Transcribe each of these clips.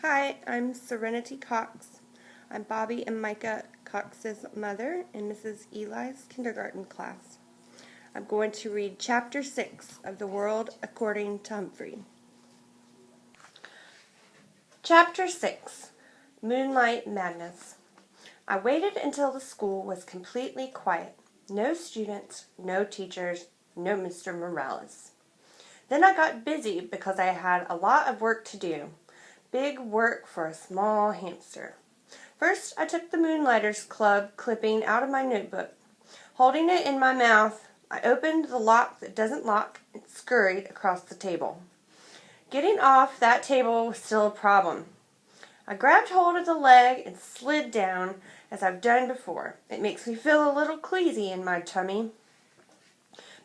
Hi, I'm Serenity Cox. I'm Bobby and Micah Cox's mother in Mrs. Eli's kindergarten class. I'm going to read Chapter 6 of The World According to Humphrey. Chapter 6, Moonlight Madness. I waited until the school was completely quiet. No students, no teachers, no Mr. Morales. Then I got busy because I had a lot of work to do. Big work for a small hamster. First, I took the Moonlighters Club clipping out of my notebook. Holding it in my mouth, I opened the lock that doesn't lock and scurried across the table. Getting off that table was still a problem. I grabbed hold of the leg and slid down as I've done before. It makes me feel a little queasy in my tummy,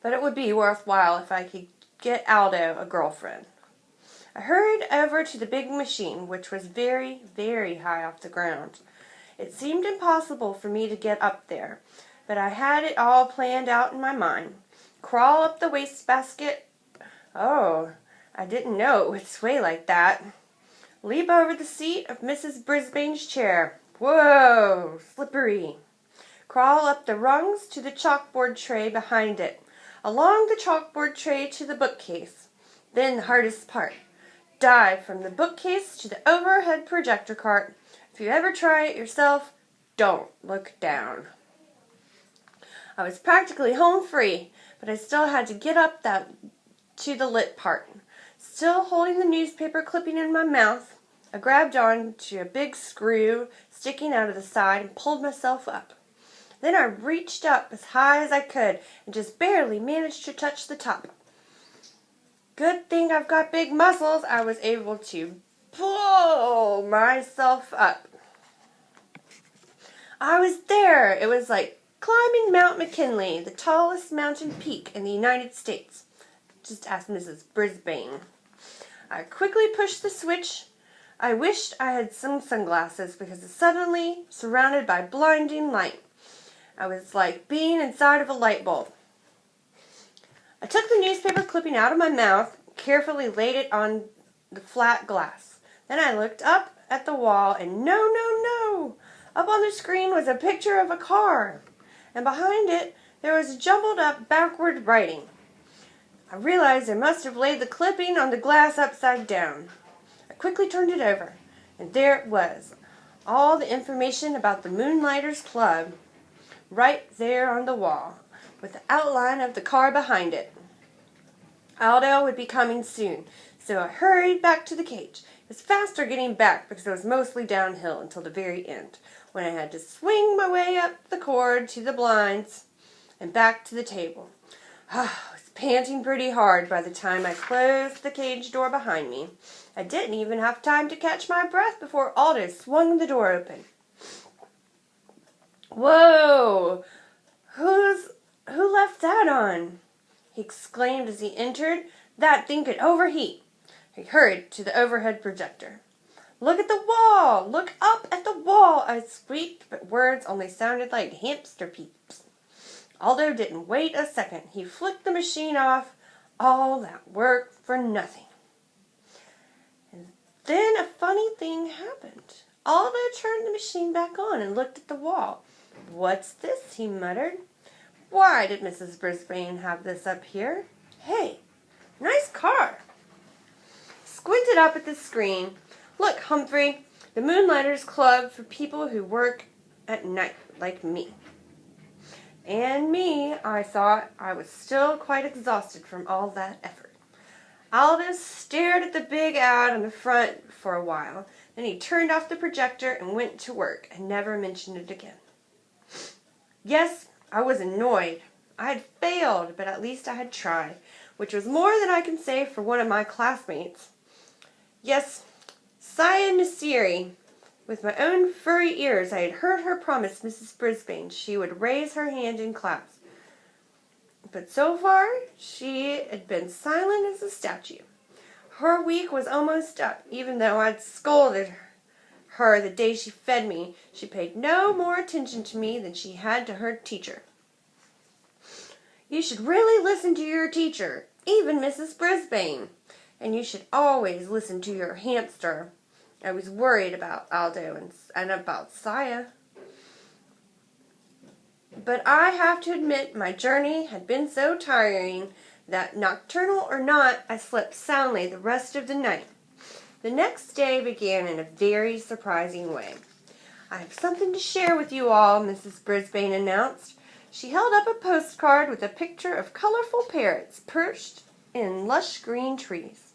but it would be worthwhile if I could get Aldo a girlfriend. I hurried over to the big machine, which was very, very high off the ground. It seemed impossible for me to get up there, but I had it all planned out in my mind. Crawl up the wastebasket. Oh, I didn't know it would sway like that. Leap over the seat of Mrs. Brisbane's chair. Whoa, slippery. Crawl up the rungs to the chalkboard tray behind it. Along the chalkboard tray to the bookcase. Then the hardest part. Dive from the bookcase to the overhead projector cart. If you ever try it yourself, don't look down. I was practically home free, but I still had to get up to the lit part. Still holding the newspaper clipping in my mouth, I grabbed on to a big screw sticking out of the side and pulled myself up. Then I reached up as high as I could and just barely managed to touch the top. Good thing I've got big muscles. I was able to pull myself up. I was there. It was like climbing Mount McKinley, the tallest mountain peak in the United States. Just ask Mrs. Brisbane. I quickly pushed the switch. I wished I had some sunglasses because it's suddenly surrounded by blinding light. I was like being inside of a light bulb. I took the newspaper clipping out of my mouth, carefully laid it on the flat glass. Then I looked up at the wall and no! Up on the screen was a picture of a car. And behind it, there was jumbled up backward writing. I realized I must have laid the clipping on the glass upside down. I quickly turned it over, and there it was. All the information about the Moonlighters Club right there on the wall, with the outline of the car behind it. Aldo would be coming soon, so I hurried back to the cage. It was faster getting back because it was mostly downhill until the very end, when I had to swing my way up the cord to the blinds and back to the table. I was panting pretty hard by the time I closed the cage door behind me. I didn't even have time to catch my breath before Aldo swung the door open. Whoa! Who left that on? He exclaimed as he entered. That thing could overheat. He hurried to the overhead projector. Look at the wall! Look up at the wall! I squeaked, but words only sounded like hamster peeps. Aldo didn't wait a second. He flicked the machine off. All that work for nothing. And then a funny thing happened. Aldo turned the machine back on and looked at the wall. What's this? He muttered. Why did Mrs. Brisbane have this up here? Hey, nice car. Squinted up at the screen. Look, Humphrey, the Moonlighters Club for people who work at night, like me. And me, I thought. I was still quite exhausted from all that effort. Aldous stared at the big ad on the front for a while. Then he turned off the projector and went to work and never mentioned it again. Yes, I was annoyed. I had failed, but at least I had tried, which was more than I can say for one of my classmates. Yes, Saya Nasiri. With my own furry ears, I had heard her promise Mrs. Brisbane she would raise her hand in class. But so far, she had been silent as a statue. Her week was almost up, even though I'd scolded her the day she fed me. She paid no more attention to me than she had to her teacher. You should really listen to your teacher, even Mrs. Brisbane. And you should always listen to your hamster. I was worried about Aldo and about Saya. But I have to admit my journey had been so tiring that, nocturnal or not, I slept soundly the rest of the night. The next day began in a very surprising way. "I have something to share with you all," Mrs. Brisbane announced. She held up a postcard with a picture of colorful parrots perched in lush green trees.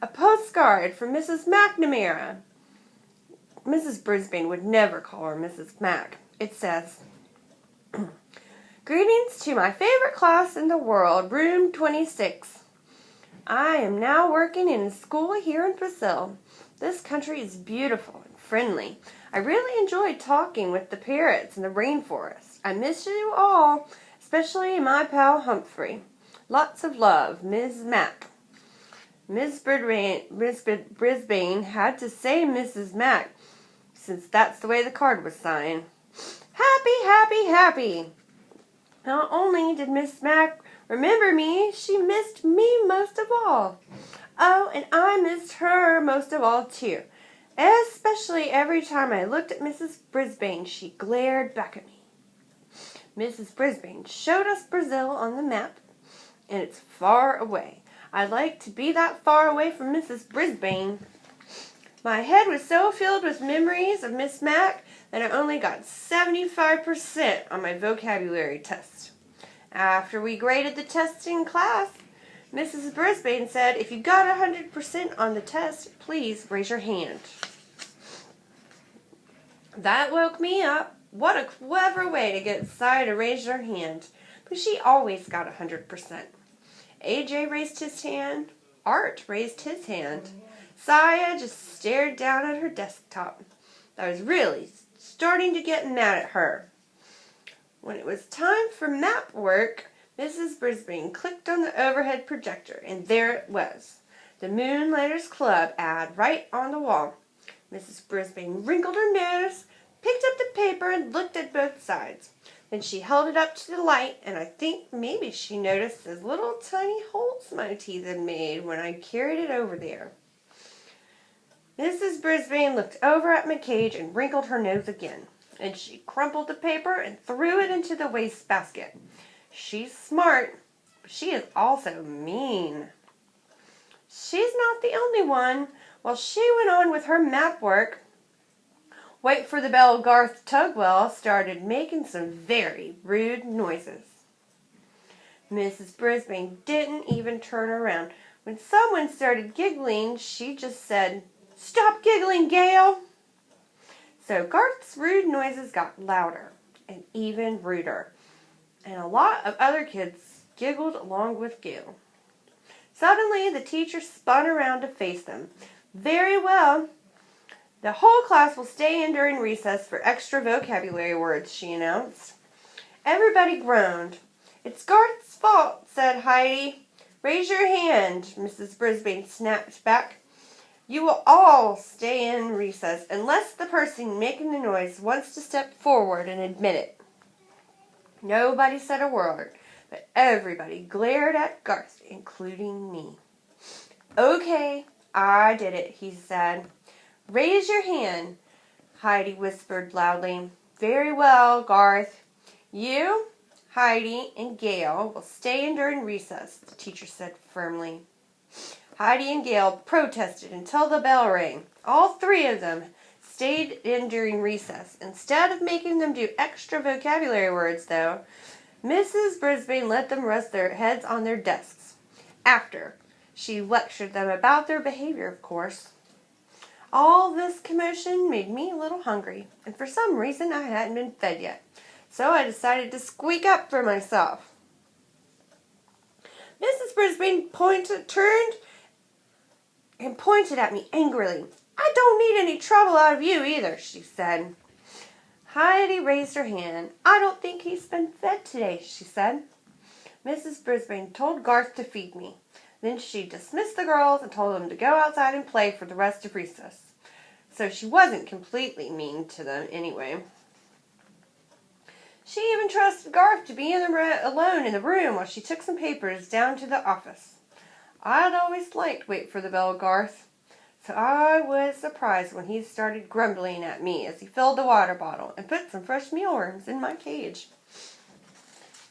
"A postcard from Mrs. McNamara." Mrs. Brisbane would never call her Mrs. Mac. It says, "Greetings to my favorite class in the world, room 26. I am now working in a school here in Brazil. This country is beautiful and friendly. I really enjoyed talking with the parrots in the rainforest. I miss you all, especially my pal Humphrey. Lots of love, Ms. Mac." Miss Brisbane had to say Mrs. Mac, since that's the way the card was signed. Happy, happy, happy. Not only did Miss Mac remember me, she missed me most of all. Oh, and I missed her most of all, too. Especially every time I looked at Mrs. Brisbane, she glared back at me. Mrs. Brisbane showed us Brazil on the map, and it's far away. I'd like to be that far away from Mrs. Brisbane. My head was so filled with memories of Miss Mac that I only got 75% on my vocabulary test. After we graded the test in class, Mrs. Brisbane said, "If you got 100% on the test, please raise your hand." That woke me up. What a clever way to get Saya to raise her hand. But she always got 100%. AJ raised his hand. Art raised his hand. Saya just stared down at her desktop. I was really starting to get mad at her. When it was time for map work, Mrs. Brisbane clicked on the overhead projector, and there it was. The Moonlighters Club ad right on the wall. Mrs. Brisbane wrinkled her nose, picked up the paper, and looked at both sides. Then she held it up to the light, and I think maybe she noticed the little tiny holes my teeth had made when I carried it over there. Mrs. Brisbane looked over at my cage and wrinkled her nose again. And she crumpled the paper and threw it into the wastebasket. She's smart, but she is also mean. She's not the only one. While she went on with her map work, Wait for the Bell Garth Tugwell started making some very rude noises. Mrs. Brisbane didn't even turn around. When someone started giggling, she just said, "Stop giggling, Gail!" So Garth's rude noises got louder and even ruder, and a lot of other kids giggled along with Gail. Suddenly, the teacher spun around to face them. "Very well. The whole class will stay in during recess for extra vocabulary words," she announced. Everybody groaned. "It's Garth's fault," said Heidi. "Raise your hand," Mrs. Brisbane snapped back. "You will all stay in recess unless the person making the noise wants to step forward and admit it." Nobody said a word, but everybody glared at Garth, including me. "Okay, I did it," he said. "Raise your hand," Heidi whispered loudly. "Very well, Garth. You, Heidi, and Gail will stay in during recess," the teacher said firmly. Heidi and Gail protested until the bell rang. All three of them stayed in during recess. Instead of making them do extra vocabulary words, though, Mrs. Brisbane let them rest their heads on their desks. After, she lectured them about their behavior, of course. All this commotion made me a little hungry, and for some reason I hadn't been fed yet, so I decided to squeak up for myself. Mrs. Brisbane turned and pointed at me angrily. "I don't need any trouble out of you either," she said. Heidi raised her hand. "I don't think he's been fed today," she said. Mrs. Brisbane told Garth to feed me. Then she dismissed the girls and told them to go outside and play for the rest of recess. So she wasn't completely mean to them anyway. She even trusted Garth to be alone in the room while she took some papers down to the office. I'd always liked Wait for the Bell, Garth. So I was surprised when he started grumbling at me as he filled the water bottle and put some fresh mealworms in my cage.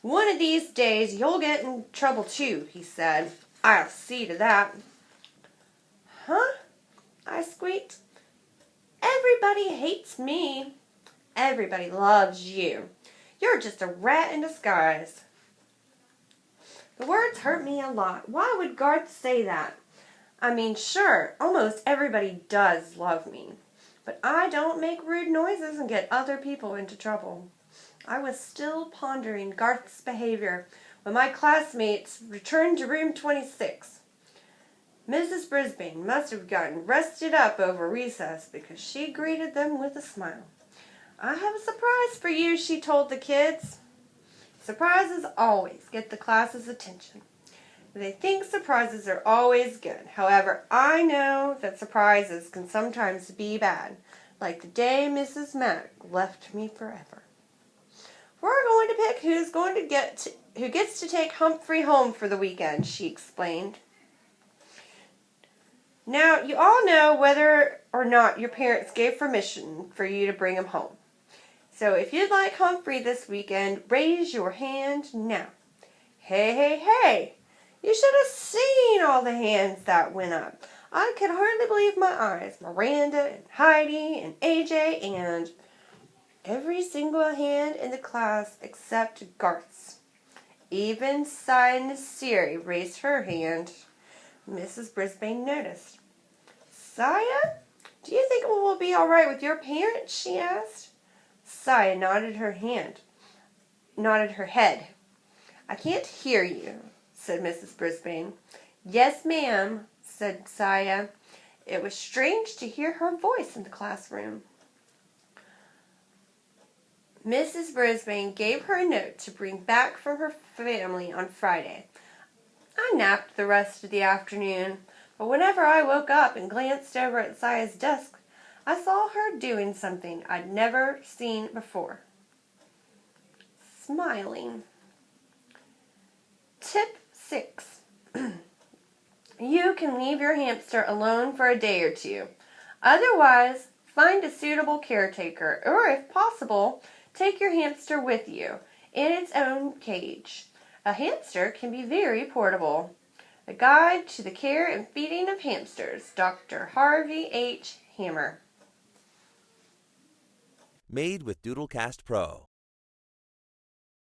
"One of these days you'll get in trouble too," he said. "I'll see to that." "Huh?" I squeaked. "Everybody hates me." "Everybody loves you. You're just a rat in disguise." The words hurt me a lot. Why would Garth say that? I mean, sure, almost everybody does love me, but I don't make rude noises and get other people into trouble. I was still pondering Garth's behavior when my classmates returned to room 26. Mrs. Brisbane must have gotten rested up over recess because she greeted them with a smile. "I have a surprise for you," she told the kids. Surprises always get the class's attention. They think surprises are always good. However, I know that surprises can sometimes be bad, like the day Mrs. Mack left me forever. "We're going to pick who gets to take Humphrey home for the weekend," she explained. "Now, you all know whether or not your parents gave permission for you to bring him home. So if you'd like Humphrey this weekend, raise your hand now. Hey, hey, hey! You should have seen all the hands that went up. I could hardly believe my eyes. Miranda and Heidi and AJ and every single hand in the class except Garth's. Even Sia Siri raised her hand." Mrs. Brisbane noticed. "Sia, do you think it will be all right with your parents?" she asked. Sia nodded her head. "I can't hear you," said Mrs. Brisbane. "Yes, ma'am," said Sia. It was strange to hear her voice in the classroom. Mrs. Brisbane gave her a note to bring back from her family on Friday. I napped the rest of the afternoon, but whenever I woke up and glanced over at Sia's desk, I saw her doing something I'd never seen before. Smiling. Tip 6. You can leave your hamster alone for a day or two. Otherwise, find a suitable caretaker, or if possible, take your hamster with you in its own cage. A hamster can be very portable. A Guide to the Care and Feeding of Hamsters, Dr. Harvey H. Hammer. Made with Doodlecast Pro.